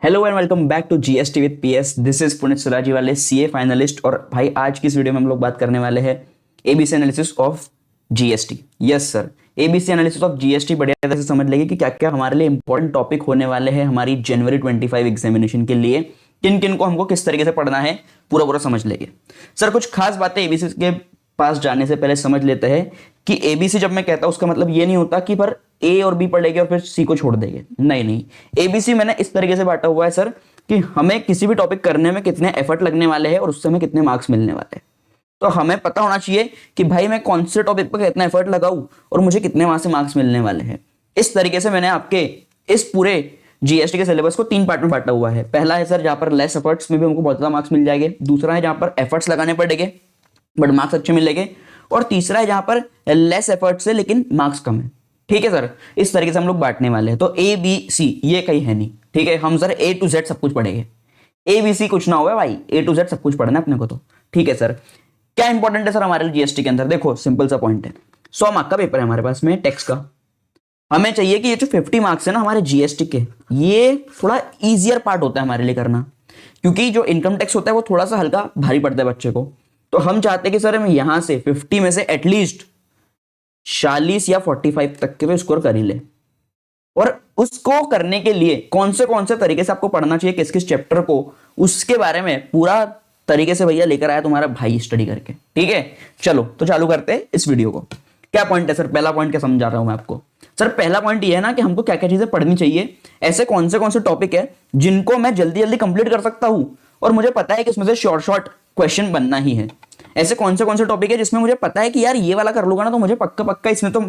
Hello and welcome back to GST with PS. This is Puneet Suraji वाले CA finalist. और भाई आज की इस वीडियो में हम लोग बात करने वाले हैं ABC analysis of GST. Yes sir, ABC analysis of GST बढ़िया तरह से समझ लेंगे कि क्या क्या हमारे लिए इंपॉर्टेंट टॉपिक होने वाले हैं हमारी जनवरी 25 एग्जामिनेशन के लिए, किन किन को हमको किस तरीके से पढ़ना है पूरा पूरा समझ लेंगे। सर कुछ खास बातें एबीसी के पास जाने से पहले समझ लेते हैं कि एबीसी जब मैं कहता हूं उसका मतलब ये नहीं होता कि पर ए और बी पढ़ेंगे और फिर सी को छोड़ देंगे। नहीं नहीं, एबीसी मैंने इस तरीके से बांटा हुआ है सर कि हमें किसी भी टॉपिक करने में कितने एफर्ट लगने वाले हैं और उससे हमें कितने मार्क्स मिलने वाले हैं। तो हमें पता होना चाहिए कि भाई मैं कौन से टॉपिक पर कितना एफर्ट लगाऊं और मुझे कितने वहां से मार्क्स मिलने वाले हैं। इस तरीके से मैंने आपके इस पूरे जीएसटी के सिलेबस को 3 पार्ट में बांटा हुआ है। पहला है सर जहां पर लेस एफर्ट्स में भी हमको बहुत ज्यादा मार्क्स मिल जाएंगे, दूसरा है जहां पर एफर्ट्स लगाने पड़ेंगे बट मार्क्स अच्छे मिलेंगे, और तीसरा है जहां पर लेस एफर्ट से लेकिन मार्क्स कम है। ठीक है सर, इस तरीके से हम लोग बांटने वाले हैं। तो ए बी सी ये कहीं है नहीं, ठीक है। हम सर ए टू जेड सब कुछ पढ़ेंगे, ए बी सी कुछ ना हुआ भाई, ए टू जेड सब कुछ पढ़ना है अपने को। तो ठीक है सर, क्या इंपॉर्टेंट है सर हमारे लिए जीएसटी के अंदर? देखो सिंपल सा पॉइंट है, 100 मार्क का पेपर है हमारे पास में टैक्स का। हमें चाहिए कि ये जो 50 मार्क्स है ना हमारे जीएसटी के, ये थोड़ा इजियर पार्ट होता है हमारे लिए करना, क्योंकि जो इनकम टैक्स होता है वो थोड़ा सा हल्का भारी पड़ता है बच्चे को। तो हम चाहते हैं कि सर हम यहां से 50 में से एटलीस्ट 40 या 45 तक के स्कोर कर ही ले। और उसको करने के लिए कौन से तरीके से आपको पढ़ना चाहिए, किस किस चैप्टर को, उसके बारे में पूरा तरीके से भैया लेकर आया तुम्हारा भाई स्टडी करके। ठीक है, चलो तो चालू करते हैं इस वीडियो को। क्या पॉइंट है सर? पहला पॉइंट क्या समझा रहा हूं मैं आपको सर? पहला पॉइंट ये है ना कि हमको क्या क्या चीजें पढ़नी चाहिए, ऐसे कौन से टॉपिक है जिनको मैं जल्दी जल्दी कंप्लीट कर सकता हूं और मुझे पता है कि इसमें से शॉर्ट शॉर्ट क्वेश्चन बनना ही है। ऐसे कौन से टॉपिक है जिसमें मुझे पता है कि यार ये वाला कर लूंगा ना तो मुझे पक्का पक्का इसमें तो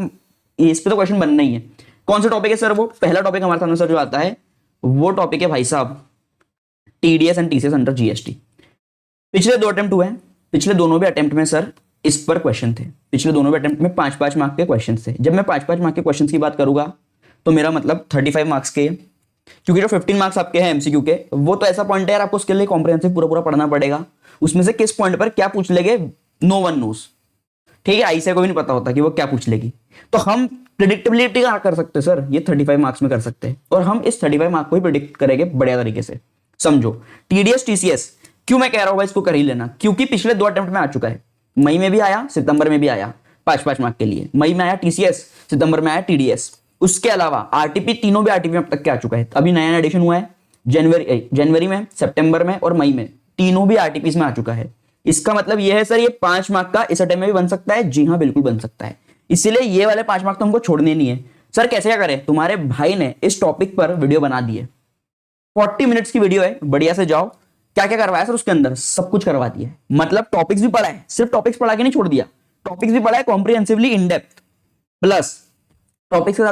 इस पे तो क्वेश्चन बनना ही है। कौन सा टॉपिक है सर? वो पहला टॉपिक हमारे सामने सर जो आता है वो टॉपिक है भाई साहब TDS and TCS under GST. पिछले 2 अटेम्प्ट हुए हैं, पिछले दोनों भी अटेम्प्ट में सर इस पर क्वेश्चन थे। पिछले दोनों भी अटेम्प्ट में 5-5 मार्क के क्वेश्चन थे। जब मैं 5-5 मार्क के क्वेश्चन की बात करूंगा तो मेरा मतलब 35 मार्क्स के, क्योंकि जो 15 मार्क्स आपके हैं एमसीक्यू के, वो तो ऐसा पॉइंट है यार आपको उसके लिए कॉम्प्रिहेंसिव पूरा पूरा पढ़ना पड़ेगा। उसमें से किस पॉइंट पर क्या पूछ लेंगे नो वन नोस। ठीक है, आईसीए को भी नहीं पता होता कि वो क्या पूछ लेगी। तो हम प्रिडिक्टेबिलिटी का कर सकते हैं सर, ये 35 मार्क्स में कर सकते हैं, और हम इस 35 मार्क को ही प्रिडिक्ट करेंगे बढ़िया तरीके से। समझो टीडीएस टीसीएस क्यों मैं कह रहा हूं भाई इसको कर ही लेना, क्योंकि पिछले 2 अटेम्प्ट में आ चुका है। मई में भी आया, सितंबर में भी आया 5-5 मार्क के लिए। मई में आया टीसीएस, सितंबर में आया टीडीएस। उसके अलावा आरटीपी, तीनों भी आरटीपी अब तक के आ चुका है। अभी नया एडिशन हुआ है जनवरी में, सितंबर में और मई में, तीनों भी आरटीपी में आ चुका है। इसका मतलब यह है सर ये 5 मार्क का इस अटेम्प्ट में भी बन सकता है। जी हाँ बिल्कुल बन सकता है, इसीलिए ये वाले 5 मार्क तो हमको छोड़ने नहीं है। सर कैसे क्या करें? तुम्हारे भाई ने इस टॉपिक पर वीडियो बना दी है, 40 मिनट्स की वीडियो है, बढ़िया से जाओ। क्या क्या करवाया सर उसके अंदर? सब कुछ करवा दिया है। मतलब टॉपिक्स भी पढ़ा है, सिर्फ टॉपिक्स पढ़ा के नहीं छोड़ दिया, टॉपिक्स भी पढ़ा है comprehensively in depth, plus topics के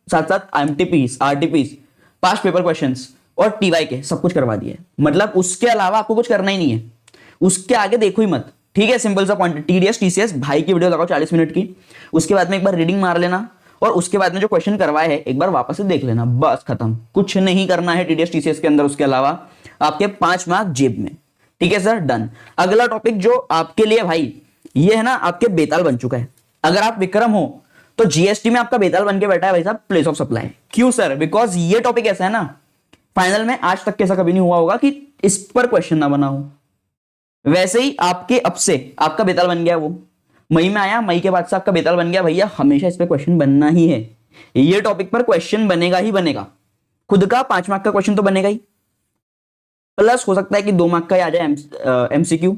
साथ साथ MTPs, RTPs, past paper questions और टीवाई के सब कुछ करवा दिए। मतलब उसके अलावा आपको कुछ करना ही नहीं है, उसके आगे देखो ही मत। ठीक है, सिंपल सा पॉइंट। टीडीएस टीसीएस भाई की वीडियो लगाओ 40 मिनट की, उसके बाद में एक बार रीडिंग मार लेना और उसके बाद में जो क्वेश्चन करवाए हैं एक बार वापस से देख लेना, बस खत्म। कुछ नहीं करना है टीडीएस टीसीएस के अंदर। उसके अलावा आपके 5 मार्क जेब में। ठीक है सर, डन। अगला टॉपिक जो आपके लिए भाई ये है ना, आपके बेताल बन चुका है। अगर आप विक्रम हो तो जीएसटी में आपका बेताल बन के बैठा है भाई साहब प्लेस ऑफ सप्लाई। क्यों सर? बिकॉज ये टॉपिक ऐसा है ना, फाइनल में आज तक ऐसा कभी नहीं हुआ होगा कि इस पर क्वेश्चन ना बना हो। वैसे ही आपके अब से आपका बेताल बन गया, वो मई में आया, मई के बाद से आपका बेताल बन गया भैया हमेशा इस पे क्वेश्चन बनना ही है। ये टॉपिक पर क्वेश्चन बनेगा ही बनेगा। खुद का 5 मार्क का क्वेश्चन तो बनेगा ही, प्लस हो सकता है कि 2 मार्क का ही आ जाए एमसीक्यू,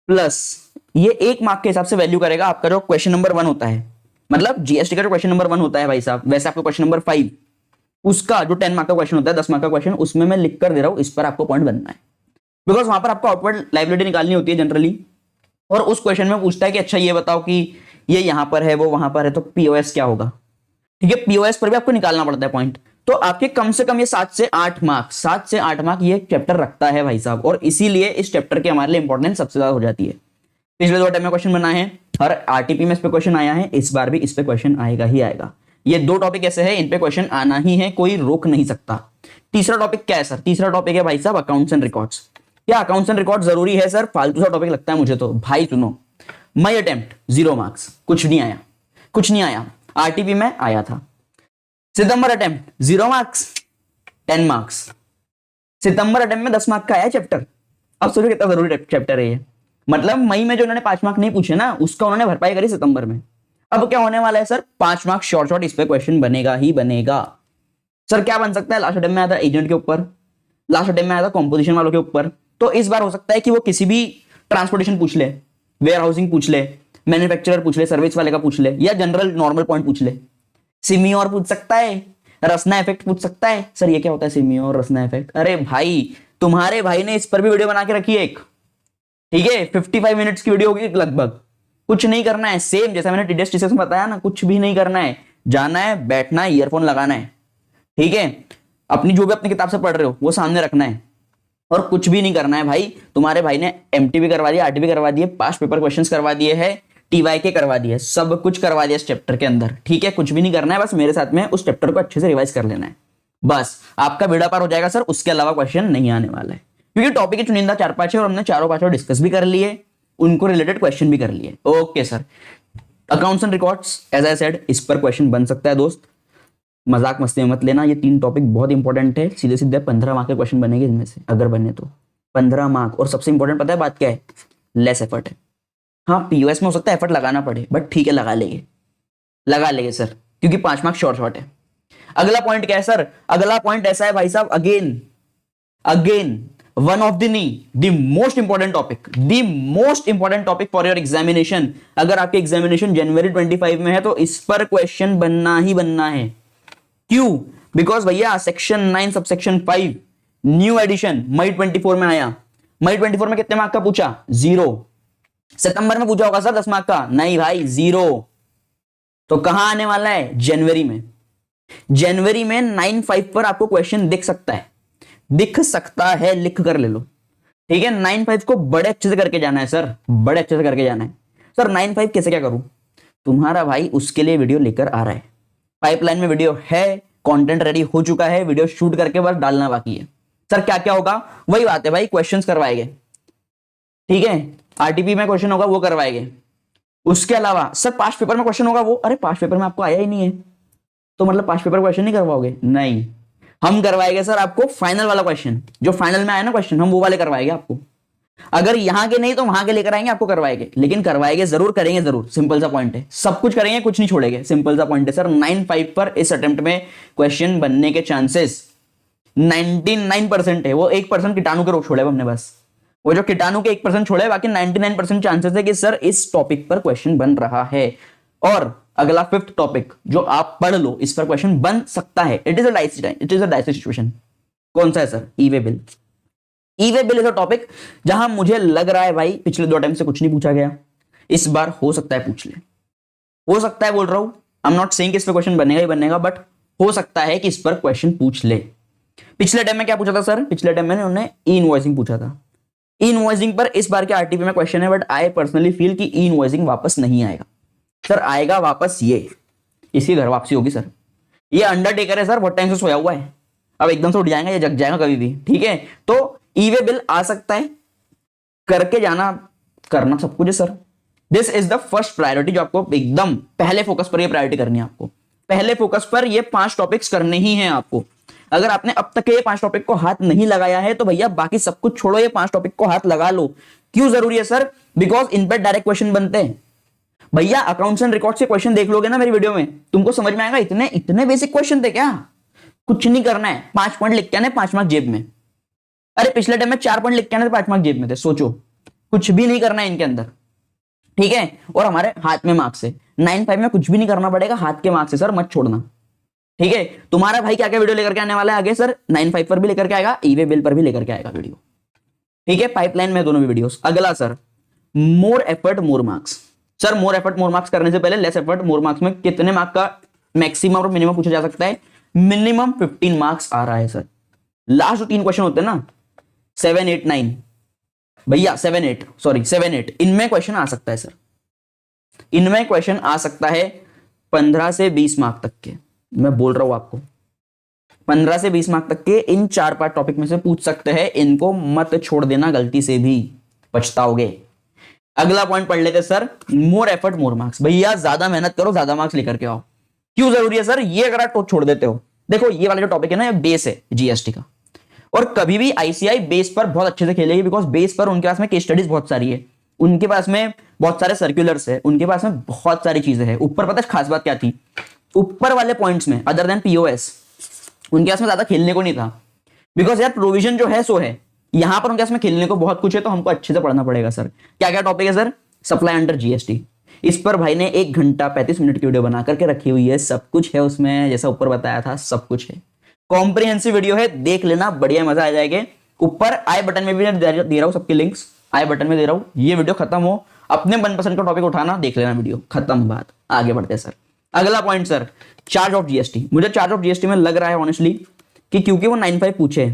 प्लस ये 1 मार्क के हिसाब से वैल्यू करेगा आपका जो क्वेश्चन नंबर 1 होता है। मतलब जीएसटी का जो क्वेश्चन नंबर 1 होता है भाई साहब, वैसे आपका क्वेश्चन नंबर 5 उसका जो 10 मार्क का क्वेश्चन होता है, 10 मार्क का क्वेश्चन, उसमें मैं लिख कर दे रहा हूं, इस पर आपको पॉइंट बनना है। बिकॉज वहां पर आपको आउटवर्ड लायबिलिटी निकालनी होती है जनरली, और उस क्वेश्चन में पूछता है कि अच्छा ये बताओ कि ये यहां पर है वो वहां पर है, तो पीओएस क्या होगा। ठीक है, पीओएस पर भी आपको निकालना पड़ता है पॉइंट। तो आपके कम से कम ये 7 से 8 मार्क ये चैप्टर रखता है भाई साहब, और इसीलिए इस चैप्टर के हमारे लिए इंपॉर्टेंस सबसे ज्यादा हो जाती है। पिछले 2 टाइम में क्वेश्चन बनाए हैं, हर आरटीपी में इस पे क्वेश्चन आया है, इस बार भी इस पे क्वेश्चन आएगा ही आएगा। ये 2 टॉपिक ऐसे हैं, इन पे क्वेश्चन आना ही है, कोई रोक नहीं सकता। तीसरा टॉपिक क्या है सर? तीसरा टॉपिक है भाई साहब अकाउंट्स एंड रिकॉर्ड्स। क्या अकाउंट्स एंड रिकॉर्ड जरूरी है सर? फालतू सा टॉपिक लगता है मुझे तो। भाई सुनो, मई अटेम्प्ट 0 मार्क्स, कुछ नहीं आया, कुछ नहीं आया। आरटीपी में आया था। सितंबर अटेम्प्ट 0 मार्क्स, 10 मार्क्स। सितंबर अटेम्प्ट में 10 मार्क का आया चैप्टर। अब सोचो कितना जरूरी चैप्टर है ये। मतलब मई में जो उन्होंने 5 मार्क नहीं पूछे ना, उसका उन्होंने भरपाई करी सितंबर में। अब क्या होने वाला है सर, 5 मार्क शॉर्ट शॉर्ट इस पे क्वेश्चन बनेगा ही बनेगा। सर क्या बन सकता है, लास्ट अटेम्प्ट में आया था एजेंट के ऊपर, लास्ट अटेम्प्ट में आया था कॉम्पोजिशन वालों के ऊपर, तो इस बार हो सकता है कि वो किसी भी ट्रांसपोर्टेशन पूछ ले, वेयर हाउसिंग पूछ ले, मैन्युफैक्चरर पूछ ले, सर्विस वाले का पूछ ले, या जनरल नॉर्मल पॉइंट पूछ ले। सिमियोर पूछ सकता है, रसना इफेक्ट पूछ सकता है। सर ये क्या होता है सिमियोर रसना इफेक्ट? अरे भाई तुम्हारे भाई ने इस पर भी वीडियो बना के रखी है एक, ठीक है, 55 मिनट्स की वीडियो होगी लगभग। कुछ नहीं करना है, सेम जैसा मैंने टीडीएस टीसीएस में बताया ना, कुछ भी नहीं करना है, जाना है, बैठना है, ईयरफोन लगाना है, ठीक है, अपनी जो भी अपनी किताब से पढ़ रहे हो वो सामने रखना है, और कुछ भी नहीं करना है भाई। तुम्हारे भाई ने एमटी भी करवा दिया, आरटी भी करवा दिए, पास्ट पेपर क्वेश्चंस करवा दिए है, टीवाईके करवा दिए, सब कुछ करवा दिया इस चैप्टर के अंदर, ठीक है। कुछ भी नहीं करना है, बस मेरे साथ में उस चैप्टर को अच्छे से रिवाइज कर लेना है, बस आपका बेड़ा पार हो जाएगा सर। उसके अलावा क्वेश्चन नहीं आने वाला है, क्योंकि टॉपिक की चुनिंदा 4-5 है और हमने चारों पांचों डिस्कस भी कर लिए, उनको रिलेटेड क्वेश्चन भी कर लिए। Okay sir, accounts and records as I said, इस पर क्वेश्चन बन सकता है दोस्त, मजाक मस्ती में मत लेना, ये 3 टॉपिक बहुत इंपॉर्टेंट है। सीधे सीधे 15 मार्क के क्वेश्चन बनेंगे इनमें से, अगर बने तो 15 मार्क। और सबसे इंपॉर्टेंट पता है बात क्या है, लेस एफर्ट है। हाँ पीओएस में हो सकता है एफर्ट लगाना पड़े, बट ठीक है लगा लेंगे सर, क्योंकि 5 मार्क शॉर्ट शॉर्ट है। अगला पॉइंट क्या है सर, अगला पॉइंट ऐसा है भाई साहब, again one of the most important topic for your examination. अगर आपके एग्जामिनेशन जनवरी 25 में है तो इस पर क्वेश्चन बनना ही बनना है। क्यों? बिकॉज भैया सेक्शन 9 सबसेक्शन 5 न्यू एडिशन मई 24 में आया। मई 24 में कितने मार्क का पूछा? 0। सितंबर में पूछा होगा सर 10 मार्क का? नहीं भाई 0। तो कहां आने वाला है? जनवरी में। जनवरी में 9-5 पर आपको क्वेश्चन दिख सकता है, लिख कर ले लो, ठीक है। 9-5 को बड़े अच्छे से करके जाना है सर, बड़े अच्छे से करके जाना है सर। 9-5 कैसे क्या करूं? तुम्हारा भाई उसके लिए वीडियो लेकर आ रहा है, पाइपलाइन में वीडियो है, कंटेंट रेडी हो चुका है, वीडियो शूट करके बस डालना बाकी है। सर क्या क्या होगा? वही बात है भाई, क्वेश्चंस करवाएंगे, ठीक है, आरटीपी में क्वेश्चन होगा वो करवाएंगे। उसके अलावा सर पास्ट पेपर में क्वेश्चन होगा वो, अरे पास्ट पेपर में आपको आया ही नहीं है तो मतलब पास्ट पेपर क्वेश्चन नहीं करवाओगे? नहीं, हम करवाएंगे सर आपको फाइनल वाला क्वेश्चन, जो फाइनल में आया ना क्वेश्चन, हम वो वाले करवाएंगे आपको। अगर यहां के नहीं तो वहां के लेकर आएंगे, आपको करवाएंगे, लेकिन करवाएंगे जरूर, करेंगे जरूर, सिंपल सा पॉइंट है। सब कुछ करेंगे, कुछ नहीं छोड़ेंगे, सिंपल सा पॉइंट है सर। 9-5 पर इस अटेम्प्ट में क्वेश्चन बनने के चांसेस 99% है। वो 1% कीटाणु के रोग छोड़े हमने, बस वो जो कीटाणु के 1% छोड़े, बाकी 99% चांसेस है कि सर इस टॉपिक पर क्वेश्चन बन रहा है। और अगला 5th टॉपिक जो आप पढ़ लो, इस पर क्वेश्चन बन सकता है। It is a dicey situation. कौन सा है sir? E-way bill. E-way bill is a topic जहां मुझे लग रहा है भाई पिछले 2 टाइम से कुछ नहीं पूछा गया, इस बार हो सकता है पूछ ले, हो सकता है, बोल रहा हूं। आई एम नॉट सेइंग कि इस पर क्वेश्चन बनेगा ही बनेगा, बट हो सकता है कि इस पर क्वेश्चन पूछ ले। पिछले टाइम में क्या पूछा था सर? पिछले टाइम में उन्होंने ई इनवॉइसिंग पूछा था। ई इनवॉइसिंग पर इस बार के आरटीपी में क्वेश्चन है, बट आई पर्सनली फील कि ई इनवॉइसिंग वापस नहीं आएगा सर। आएगा वापस ये, इसकी घर वापसी होगी सर। ये अंडरटेकर है सर, बहुत टाइम से सोया हुआ है, अब एकदम से उठ जाएगा, ये जग जाएगा कभी भी, ठीक है। तो ई-वे बिल आ सकता है, करके जाना, करना सब कुछ है sir. This is the first priority जो आपको एकदम पहले फोकस पर ये प्रायोरिटी करनी है। आपको पहले फोकस पर ये 5 टॉपिक्स करने ही हैं आपको। अगर आपने अब तक ये 5 टॉपिक को हाथ नहीं लगाया है तो भैया बाकी सब कुछ छोड़ो, ये 5 टॉपिक को हाथ लगा लो। क्यों जरूरी है सर? बिकॉज इन पर डायरेक्ट क्वेश्चन बनते हैं भैया। अकाउंट्स एंड रिकॉर्ड्स के क्वेश्चन देख लोगे ना मेरी वीडियो में, तुमको समझ में आएगा इतने बेसिक क्वेश्चन थे क्या। कुछ नहीं करना है, 5 पॉइंट लिख के आने, 5 मार्क जेब में। अरे पिछले टाइम में 4 पॉइंट लिख के आने, 5 मार्क जेब में थे। सोचो, कुछ भी नहीं करना है इनके अंदर, ठीक है। और हमारे हाथ में मार्क्स है। 9-5 में कुछ भी नहीं करना पड़ेगा, हाथ के मार्क्स है सर, मत छोड़ना, ठीक है। तुम्हारा भाई क्या क्या वीडियो लेकर के आने वाला है आगे सर? 9-5 पर भी लेकर के आएगा, ई-वे बिल पर भी लेकर के आएगा वीडियो, ठीक है। पाइपलाइन में दोनों भी वीडियोस। अगला sir, more effort more marks. Sir more effort more marks करने से पहले लेस एफर्ट मोर मार्क्स में कितने मार्क का मैक्सिमम और मिनिमम पूछा जा सकता है? मिनिमम 15 मार्क्स आ रहा है सर। लास्ट जो 3 क्वेश्चन होते हैं ना, 7, 8, 9 भैया, 7, 8 इनमें क्वेश्चन आ सकता है सर। इनमें क्वेश्चन आ सकता है 15 से 20 मार्क तक के, मैं बोल रहा हूं आपको 15 से 20 मार्क तक के इन 4-5 टॉपिक में से पूछ सकते हैं। इनको मत छोड़ देना, गलती से भी पछताओगे। अगला पॉइंट पढ़ लेते sir, more effort more marks. भैया ज्यादा मेहनत करो, ज्यादा मार्क्स लेकर के आओ। क्यों जरूरी है सर? ये अगर आप छोड़ देते हो, देखो ये वाला जो टॉपिक है ना, ये बेस है जीएसटी का, और कभी भी आईसीआई बेस पर बहुत अच्छे से खेलेगी, बिकॉज बेस पर उनके पास में केस स्टडीज बहुत सारी है, उनके पास में बहुत सारे सर्कुलर्स है, उनके पास में बहुत सारी चीजें हैं। ऊपर पता है खास बात क्या थी, ऊपर वाले पॉइंट्स में अदर देन पीओएस उनके पास में ज्यादा खेलने को नहीं था, बिकॉज यार प्रोविजन जो है सो है, यहां पर उनके पास में खेलने को बहुत कुछ है, तो हमको अच्छे से पढ़ना पड़ेगा सर। क्या क्या टॉपिक है सर? सप्लाई अंडर जीएसटी, इस पर भाई ने 1 घंटा 35 मिनट की वीडियो बना करके रखी हुई है, सब कुछ है उसमें, जैसा ऊपर बताया था सब कुछ है, कॉम्प्रिहेंसिव वीडियो है, देख लेना, बढ़िया मजा आ जाएगा। ऊपर आई बटन में भी दे रहा हूं सबके लिंक्स, आई बटन में दे रहा हूं। ये वीडियो खत्म हो, अपने मनपसंद का टॉपिक उठाना, देख लेना वीडियो, खत्म बात, आगे बढ़ते हैं सर। अगला point sir, charge of GST. मुझे चार्ज ऑफ जीएसटी में लग रहा है ऑनेस्टली कि क्योंकि वो 95 पूछे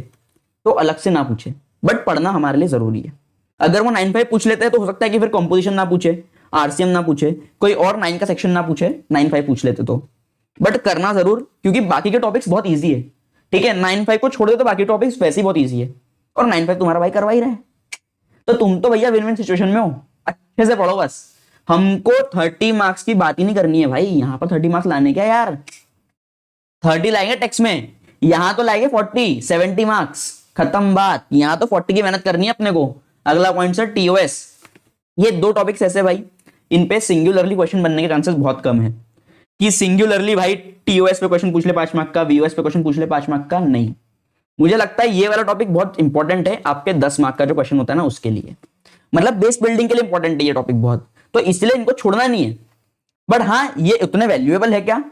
तो अलग से ना पूछे, बट पढ़ना हमारे लिए जरूरी है। अगर वो 95 पूछ लेते हैं तो हो सकता है कि फिर कंपोजिशन ना पूछे, आरसीएम ना पूछे, कोई और 9 का सेक्शन ना पूछे, 95 पूछ लेते तो। बट करना जरूर, क्योंकि बाकी के टॉपिक्स बहुत ईजी है, ठीक है। 95 को छोड़ दे तो बाकी टॉपिक्स वैसे ही बहुत ईजी है, और 95 तुम्हारा भाई करवा ही रहा है, तो तुम तो भैया विन विन सिचुएशन में हो। अच्छे से पढ़ो बस, हमको 30 मार्क्स की बात ही नहीं करनी है भाई, यहां पर 30 मार्क्स लाने क्या यार, 30 लाएंगे टेक्स्ट में, यहां तो लाएंगे 40 70 मार्क्स, खत्म बात। यहां तो 40 की मेहनत करनी है अपने को। अगला पॉइंट सर, टीओएस। ये 2 टॉपिक्स ऐसे भाई, इन पे सिंगुलरली क्वेश्चन बनने के चांसेस बहुत कम है, कि सिंगुलरली भाई टीओएस पे क्वेश्चन पूछ ले 5 मार्क का, वीओएस पे क्वेश्चन पूछ ले 5 मार्क का, नहीं। मुझे लगता है ये वाला टॉपिक बहुत इंपॉर्टेंट है आपके 10 मार्क का जो क्वेश्चन होता है ना उसके लिए, मतलब बेस बिल्डिंग के लिए इंपॉर्टेंट है ये टॉपिक बहुत, तो इसलिए इनको छोड़ना नहीं है। बट हाँ, ये उतने वैल्यूएबल है क्या?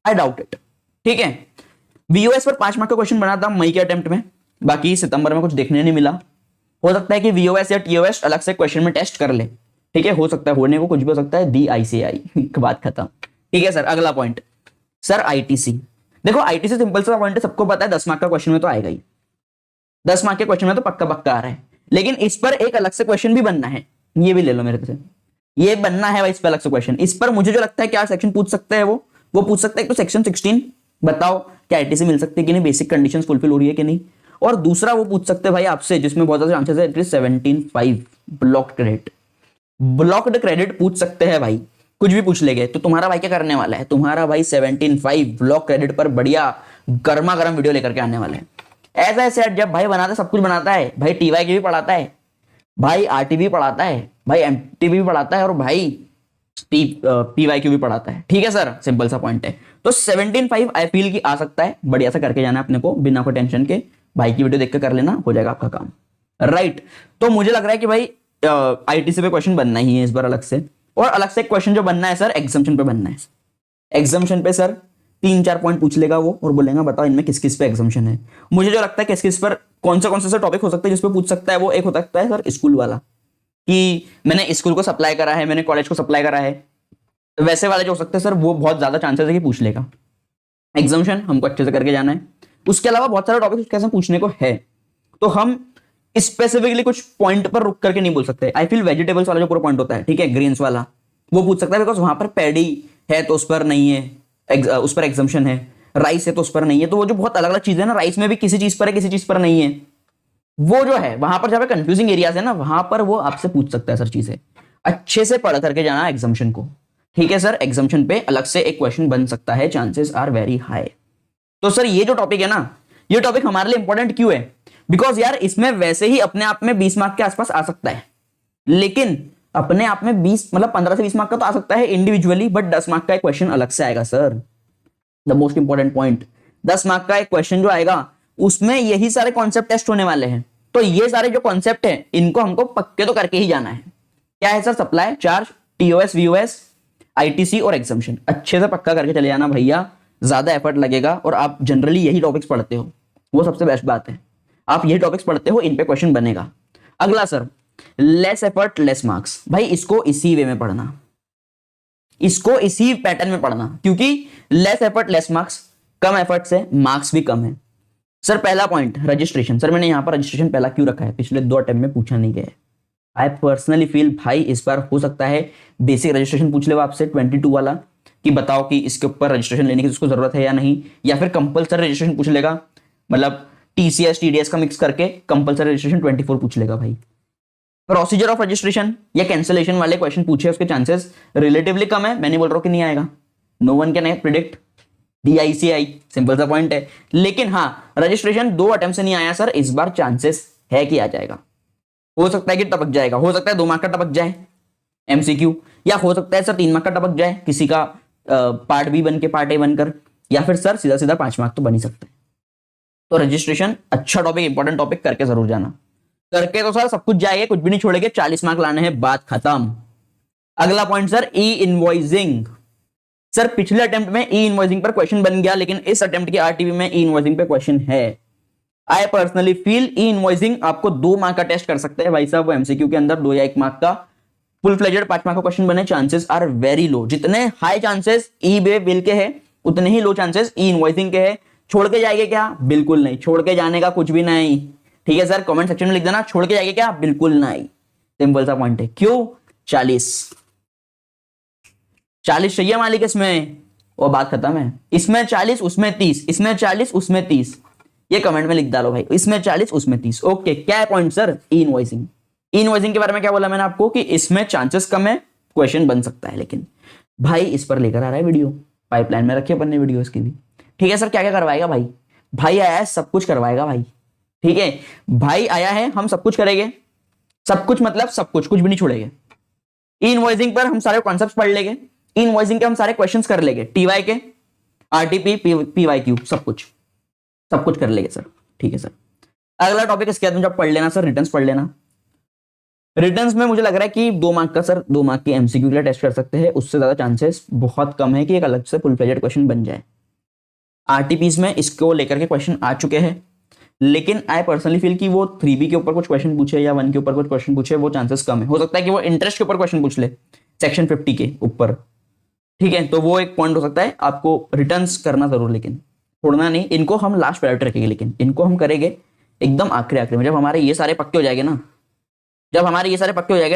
आई डाउट इट, ठीक है। वीओएस पर 5 मार्क का क्वेश्चन बना था मई के अटेम्प्ट में, बाकी सितंबर में कुछ देखने नहीं मिला। हो सकता है कि वीओएस या टीओएस अलग से क्वेश्चन में टेस्ट कर ले, ठीक है, हो सकता है, होने को कुछ भी हो सकता है, दी आईसीआई बात खत्म, ठीक है सर। अगला पॉइंट सर, आईटीसी। देखो आईटीसी सिंपल सा पॉइंट है, सबको पता है 10 मार्क का क्वेश्चन में तो आएगा ही, 10 मार्क के क्वेश्चन में तो पक्का पक्का आ रहा है, लेकिन इस पर एक अलग से क्वेश्चन भी बनना है, ये भी ले लो मेरे से, ये बनना है भाई इस पर अलग से क्वेश्चन। इस पर मुझे जो लगता है क्या सेक्शन पूछ सकते हैं, वो पूछ सकते हैं, तो सेक्शन 16 बताओ क्या आईटीसी मिल सकती है कि नहीं, बेसिक कंडीशंस फुलफिल हो रही है कि नहीं। और दूसरा वो पूछ सकते हैं भाई आपसे, जिसमें बहुत ज्यादा चांसेस है, it is 17.5 blocked credit, blocked credit पूछ सकते हैं भाई, कुछ भी पूछ लेंगे। तो तुम्हारा भाई क्या करने वाला है, तुम्हारा भाई 17.5 ब्लॉक क्रेडिट पर बढ़िया गर्मा गर्म वीडियो लेकर के आने वाले हैं। ऐसा है सेट, जब भाई बनाता है सब कुछ बनाता है भाई, टीवाई की भी पढ़ाता है भाई, आरटीबी पढ़ाता है भाई, एमटीबी भी पढ़ाता है, और भाई पीवाईक्यू भी पढ़ाता है, ठीक है सर, सिंपल सा पॉइंट है। तो 17.5 आई फील की आ सकता है, बढ़िया से करके जाना है अपने को, बिना कोई टेंशन के, भाई की वीडियो देख के कर लेना, हो जाएगा आपका काम, राइट। तो मुझे लग रहा है कि भाई आईटीसी पे क्वेश्चन बनना ही है इस बार अलग से, और अलग से क्वेश्चन जो बनना है सर एग्जाम्पशन पे बनना है। एग्जाम्पशन पे सर 3-4 पॉइंट पूछ लेगा वो, और बोलेगा बताओ इनमें किस किस पे एग्जाम्पशन है। मुझे जो लगता है किस किस पर कौन सा टॉपिक हो सकता है जिसपे पूछ सकता है, वो एक हो सकता है सर स्कूल वाला, कि मैंने स्कूल को सप्लाई करा है, मैंने कॉलेज को सप्लाई करा है, वैसे वाले जो हो सकते हैं सर, वो बहुत ज्यादा चांसेस है कि पूछ लेगा। एग्जाम्पशन हमको अच्छे से करके जाना है, उसके अलावा बहुत सारे टॉपिक कैसे पूछने को है, तो हम स्पेसिफिकली कुछ पॉइंट पर रुक करके नहीं बोल सकते। आई फील वेजिटेबल्स वाला जो पूरा पॉइंट होता है, ठीक है, ग्रेन्स वाला, वो पूछ सकता है, बिकॉज वहां पर पैडी है तो उस पर नहीं है, उस पर एग्जाम्पशन है, राइस है तो उस पर नहीं है, तो वो जो बहुत अलग अलग चीजें ना, राइस में भी किसी चीज पर है किसी चीज पर नहीं है, वो जो है वहां पर जहां पे कंफ्यूजिंग एरियाज है ना, वहां पर वो आपसे पूछ सकता है सर चीजें। अच्छे से पढ़ करके जाना एग्जाम्पशन को, ठीक है सर। एग्जाम्पशन पे अलग से एक क्वेश्चन बन सकता है, चांसेस आर वेरी हाई। तो सर ये जो टॉपिक है ना, ये टॉपिक हमारे लिए इंपॉर्टेंट क्यों है, बिकॉज यार इसमें वैसे ही अपने आप में 20 मार्क के आसपास आ सकता है, लेकिन अपने आप में 20 मतलब 15 से 20 मार्क का तो आ सकता है इंडिविजुअली, बट 10 मार्क का एक क्वेश्चन अलग से आएगा sir, the most important point. 10 mark का एक क्वेश्चन जो आएगा उसमें यही सारे कॉन्सेप्ट टेस्ट होने वाले हैं, तो ये सारे जो कॉन्सेप्ट हैं इनको हमको पक्के तो करके ही जाना है। क्या है sir? Supply, charge, TOS, VOS, ITC और एग्जाम्पशन, अच्छे से पक्का करके चले जाना भैया, ज्यादा एफर्ट लगेगा, और आप जनरली यही टॉपिक्स पढ़ते हो, वो सबसे बेस्ट बात है, आप यही टॉपिक्स पढ़ते हो, इन पे क्वेश्चन बनेगा। अगला sir, less effort less marks. भाई इसको इसी वे में पढ़ना, इसको इसी पैटर्न में पढ़ना, क्योंकि लेस एफर्ट लेस मार्क्स, कम एफर्ट से मार्क्स भी कम है। सर पहला पॉइंट रजिस्ट्रेशन, सर मैंने यहां पर रजिस्ट्रेशन पहला क्यों रखा है, पिछले 2 अटेम्प्ट में पूछा नहीं गया। आई पर्सनली फील भाई इस बार हो सकता है बेसिक रजिस्ट्रेशन पूछ ले आपसे 22 वाला, कि बताओ कि इसके ऊपर रजिस्ट्रेशन लेने की उसको जरूरत है या नहीं, या फिर कंपलसरी रजिस्ट्रेशन पूछ लेगा, मतलब टीसीएस टीडीएस का मिक्स करके कंपलसरी रजिस्ट्रेशन 24 पूछ लेगा भाई। प्रोसीजर ऑफ रजिस्ट्रेशन या कैंसिलेशन वाले क्वेश्चन पूछे, उसके चांसेस रिलेटिवली कम है, मैं नहीं बोल रहा हूं कि नहीं आएगा, no one can predict, DICI, simple सा पॉइंट है। लेकिन हाँ, रजिस्ट्रेशन 2 अटेम्प्ट से नहीं आया सर, इस बार चांसेस है कि आ जाएगा। हो सकता है कि टपक जाएगा, हो सकता है 2 मार्क का टपक जाए MCQ, या हो सकता है सर 3 मार्क का टपक जाए किसी का पार्ट बी बन के पार्ट ए बनकर, या फिर सर सीधा सीधा 5 मार्क तो बन ही सकता है। तो रजिस्ट्रेशन अच्छा टॉपिक, इंपॉर्टेंट टॉपिक, करके जरूर जाना। करके तो सर सब कुछ जाएगा, कुछ भी नहीं छोड़ेंगे, 40 मार्क लाने हैं, बात खत्म। अगला पॉइंट सर, ई इनवॉइसिंग। सर पिछले अटेम्प्ट में ई इनवॉइसिंग पर क्वेश्चन बन गया, लेकिन इस अटेम्प्ट की आरटीवी में ई इनवॉइसिंग पे क्वेश्चन है। I personally feel E invoicing आपको 2 मार्क का टेस्ट कर सकते हैं भाई साहब, वो MCQ के अंदर 2 या 1 मार्क का। फुल फ्लेजेड 5 मार्क का क्वेश्चन बने, चांसेस आर वेरी लो। जितने हाई चांसेस ई बे बिल के हैं, उतने ही लो चांसेस ई इनवॉइसिंग के हैं। छोड़ के जाएंगे क्या? बिल्कुल नहीं, छोड़ के जाने का कुछ भी नहीं। ठीक है सर, कमेंट सेक्शन में लिख देना, छोड़ के जाएंगे क्या? बिल्कुल नहीं। सिंपल सा पॉइंट है। क्यों? 40 चाहिए मालिक इसमें, वो बात खत्म है। इसमें 40 उसमें 30, इसमें 40 उसमें 30, ये कमेंट में लिख डालो भाई, इसमें 40 उसमें 30। ओके, क्या है पॉइंट सर? ई इनवॉइसिंग। ई इनवॉइसिंग के बारे में क्या बोला मैंने आपको कि इसमें चांसेस कम है, क्वेश्चन बन सकता है, लेकिन भाई इस पर लेकर आ रहा है वीडियो, पाइपलाइन में रखी अपन ने वीडियो इसकी भी। ठीक है सर, क्या क्या करवाएगा भाई? भाई आया है, सब कुछ करवाएगा भाई। ठीक है, भाई आया है, हम सब कुछ करेंगे। सब कुछ मतलब सब कुछ, कुछ भी नहीं छोड़ेंगे। ई इनवॉइसिंग पर हम सारे कॉन्सेप्ट्स पढ़ लेंगे, ई इनवॉइसिंग के हम सारे क्वेश्चंस कर लेंगे, TY के, RTP, PYQ, सब कुछ कर लेंगे सर। ठीक है सर, अगला टॉपिक इसके बाद जब पढ़ लेना सर, रिटर्न्स पढ़ लेना। रिटर्न्स में मुझे लग रहा है कि 2 मार्क का सर, 2 मार्क के MCQ के लिए टेस्ट कर सकते हैं, उससे ज्यादा चांसेस बहुत कम है कि एक अलग से फुल फ्लेजेड क्वेश्चन बन जाए। RTPs में इसको लेकर के क्वेश्चन आ चुके हैं, लेकिन आई पर्सनली फील कि वो 3B के ऊपर कुछ क्वेश्चन पूछे या 1 के ऊपर कुछ क्वेश्चन पूछे, वो चांसेस कम है। हो सकता है कि वो इंटरेस्ट के ऊपर क्वेश्चन पूछ ले, सेक्शन 50 के ऊपर। ठीक है, तो वो एक पॉइंट हो सकता है, आपको रिटर्न्स करना जरूर, लेकिन छोड़ना नहीं। इनको हम लास्ट प्रायोरिटी रखेंगे, लेकिन इनको हम करेंगे एकदम आखिरी में, जब हमारे ये सारे पक्के हो जाएंगे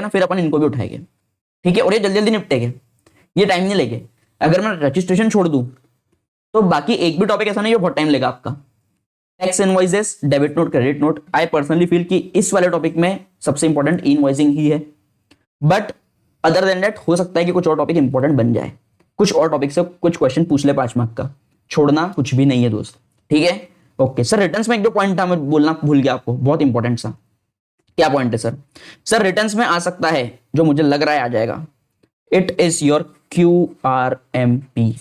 ना, फिर अपन इनको भी उठाएंगे। ठीक है, और ये जल्दी जल्दी निपटेंगे, ये टाइम नहीं लेंगे। अगर मैं रजिस्ट्रेशन छोड़ दूं तो बाकी एक भी टॉपिक ऐसा नहीं, बहुत टाइम लेगा आपका। Tax invoices, debit note, credit note, I personally feel कि इस वाले टॉपिक में सबसे इंपॉर्टेंट इनवॉइसिंग ही है। बट अदर देन दैट हो सकता है कि कुछ और टॉपिक इंपॉर्टेंट बन जाए, कुछ और टॉपिक से कुछ क्वेश्चन पूछ ले 5 मार्क का। छोड़ना कुछ भी नहीं है दोस्त। ठीक है, ओके सर। रिटर्न्स में एक दो पॉइंट था, मैं बोलना भूल गया आपको, बहुत इंपॉर्टेंट सा। क्या पॉइंट है सर? सर रिटर्न्स में आ सकता है, जो मुझे लग रहा है आ जाएगा, it is your QRMP।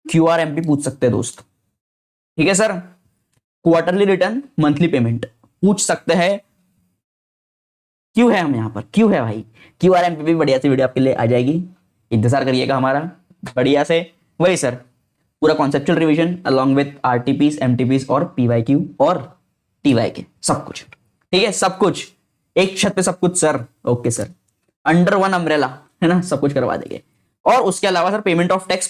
QRMP पूछ सकते हैं दोस्त। ठीक है sir, quarterly return, monthly payment पूछ सकते हैं। क्यों है हम यहाँ पर, क्यों है भाई? QRMP भी बढ़िया सी वीडियो आपके लिए आ जाएगी, इंतजार करिएगा हमारा बढ़िया से। वही सर, पूरा conceptual revision along with RTPs, MTPs और PYQ और TY के, सब कुछ। ठीक है, सब कुछ एक छत पे, सब कुछ sir. Okay sir, under one umbrella, है ना, सब कुछ करवा देंगे। और उसके अलावा सर पेमेंट ऑफ टैक्स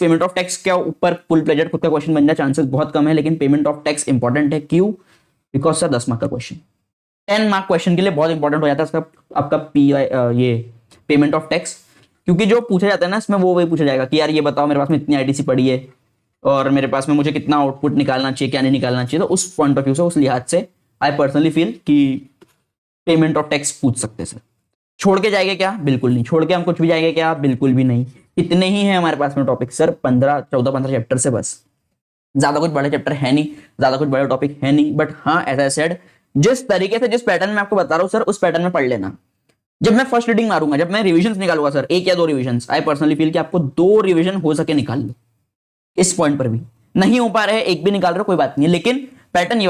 के ऊपर फुल प्लेजेड खुद का क्वेश्चन बन जाए, चांसेस बहुत कम है, लेकिन पेमेंट ऑफ टैक्स इंपॉर्टेंट है। क्यों? बिकॉज सर 10 मार्क का क्वेश्चन, 10 मार्क क्वेश्चन के लिए बहुत इंपॉर्टेंट हो जाता है आपका ये पेमेंट ऑफ टैक्स। क्योंकि जो पूछा जाता है ना इसमें, वो वही पूछा जाएगा कि यार ये बताओ, मेरे पास में इतनी ITC पड़ी है और मेरे पास में मुझे कितना आउटपुट निकालना चाहिए, क्या नहीं निकालना चाहिए। तो उस पॉइंट ऑफ व्यू से, उस लिहाज से आई पर्सनली फील कि पेमेंट ऑफ टैक्स पूछ सकते हैं सर। छोड़ के जाएंगे क्या? बिल्कुल नहीं। छोड़ के हम कुछ भी जाएंगे क्या? बिल्कुल भी नहीं। इतने ही है हमारे पास में टॉपिक सर, 14-15 चैप्टर से बस, ज्यादा कुछ बड़े चैप्टर है नहीं, ज्यादा कुछ बड़े टॉपिक है नहीं। बट हाँ, एज आई सेड, जिस तरीके से, जिस पैटर्न में आपको बता रहा हूं सर, उस पैटर्न में पढ़ लेना। जब मैं फर्स्ट रीडिंग मारूंगा, जब मैं रिविजन निकालूंगा सर, 1 या 2 रिविजन, आई पर्सनली फील कि आपको 2 रिविजन हो सके निकाल लो। इस पॉइंट पर भी नहीं हो पा रहे हैं, एक भी निकाल रहे हो, कोई बात नहीं है, लेकिन पैटर्न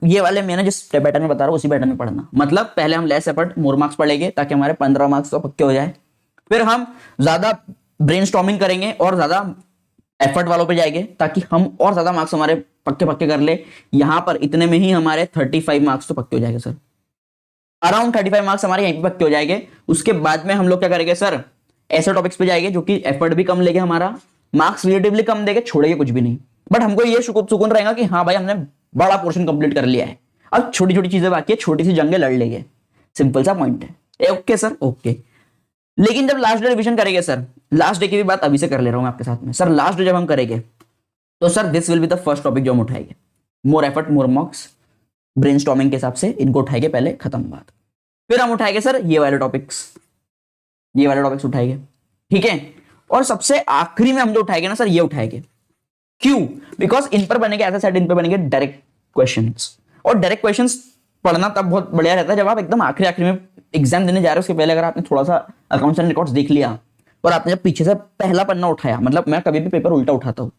ये वाले मैंने जिस पैटर्न में बता रहा हूं, उसी पैटर्न में पढ़ना। मतलब पहले हम लेस एफर्ट मोर मार्क्स पढ़ेंगे, ताकि हमारे 15 मार्क्स तो पक्के हो जाए। फिर हम ज्यादा ब्रेनस्टॉर्मिंग करेंगे और ज्यादा एफर्ट वालों पे जाएंगे, ताकि हम और ज्यादा मार्क्स हमारे पक्के कर ले। यहां पर इतने में ही हमारे 35 मार्क्स तो पक्के हो जाएंगे सर, अराउंड 35 मार्क्स हमारे यहीं पे पक्के हो जाएंगे। उसके बाद में हम लोग क्या करेंगे सर, ऐसे टॉपिक्स पे जाएंगे जो कि एफर्ट भी कम लेंगे, हमारा मार्क्स रिलेटिवली कम देंगे, छोड़ेंगे कुछ भी नहीं। बट हमको ये सुकून रहेगा कि हाँ भाई, हमने बड़ा पोर्शन कंप्लीट कर लिया है, अब छोटी छोटी चीजें बाकी है, छोटी सी जंगे लड़ लेंगे। सिंपल सा पॉइंट है। Okay sir, okay. लेकिन जब लास्ट डे रिवीजन करेंगे सर, लास्ट डे की भी बात अभी से कर ले रहा हूं मैं आपके साथ में सर, लास्ट डे जब हम करेंगे तो sir this will be the first topic जो हम उठाएंगे। More effort more marks, brainstorming के हिसाब से इनको उठाएंगे पहले, खत्म बात। फिर हम उठाएंगे सर ये वाले टॉपिक्स उठाएंगे। ठीक है, और सबसे आखिरी में हम जो उठाएंगे ना सर, ये उठाएंगे क्यों? बिकॉज इन पर बनेंगे, ऐसा सेट इन पर बनेंगे डायरेक्ट क्वेश्चंस, और डायरेक्ट क्वेश्चंस पढ़ना तब बहुत बढ़िया रहता है जब आप एकदम आखिरी में एग्जाम देने जा रहे हो। उसके पहले अगर आपने थोड़ा सा अकाउंट्स एंड रिकॉर्ड्स देख लिया और आपने जब पीछे से पहला पन्ना उठाया, मतलब मैं कभी भी पेपर उल्टा उठाता हूँ,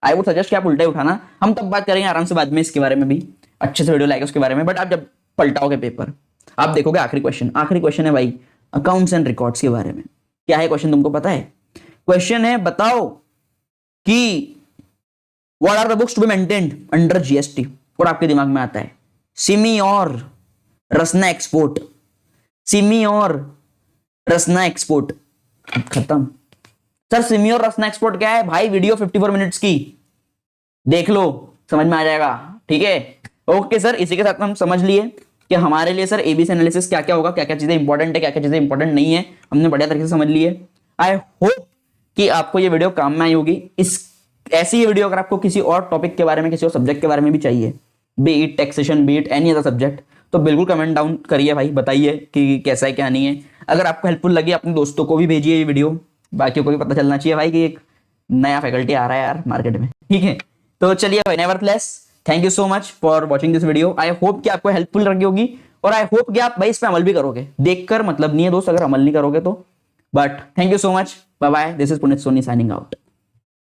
आई वुड सजेस्ट कि आप उल्टा ही उठाना। हम तब बात करेंगे आराम से बाद में इसके बारे में भी, अच्छे से वीडियो लाएगा उसके बारे में। बट आप जब पलटाओगे पेपर, आप देखोगे आखिरी क्वेश्चन है भाई अकाउंट्स एंड रिकॉर्ड्स के बारे में। क्या है क्वेश्चन तुमको पता है? क्वेश्चन है बताओ कि what are the books to be maintained under GST, और आपके दिमाग में आता है सिमी और रसना एक्सपोर्ट, सिमी और रसना एक्सपोर्ट। खत्म सर। सिमी और रसना एक्सपोर्ट क्या है भाई? वीडियो 54 मिनट्स की देख लो, समझ में आ जाएगा। ठीक है, ओके सर। इसी के साथ हम समझ लिए कि हमारे लिए सर एबीसी एनालिसिस क्या क्या होगा, क्या क्या चीजें इंपॉर्टेंट है, क्या क्या चीजें इंपॉर्टेंट नहीं है, हमने बढ़िया तरीके से समझ लिए। आई होप कि आपको ये वीडियो काम में आई होगी। इस ऐसी ही वीडियो अगर आपको किसी और टॉपिक के बारे में, किसी और सब्जेक्ट के बारे में भी चाहिए, B it taxation, B it any other subject, तो बिल्कुल कमेंट डाउन करिए भाई, बताइए कि कैसा है क्या नहीं है। अगर आपको हेल्पफुल लगी अपने दोस्तों को भी भेजिए ये वीडियो, बाकियों को भी पता चलना चाहिए भाई कि एक नया फैकल्टी आ रहा है यार मार्केट में। ठीक है, तो चलिए भाई, nevertheless thank you so much for watching this video. I hope कि आपको हेल्पफुल लगी होगी, और आई होप कि आप भाई इस पे अमल भी करोगे। देखकर मतलब नहीं है दोस्त अगर अमल नहीं करोगे तो। But thank you so much, bye bye, this is Puneet Soni signing out.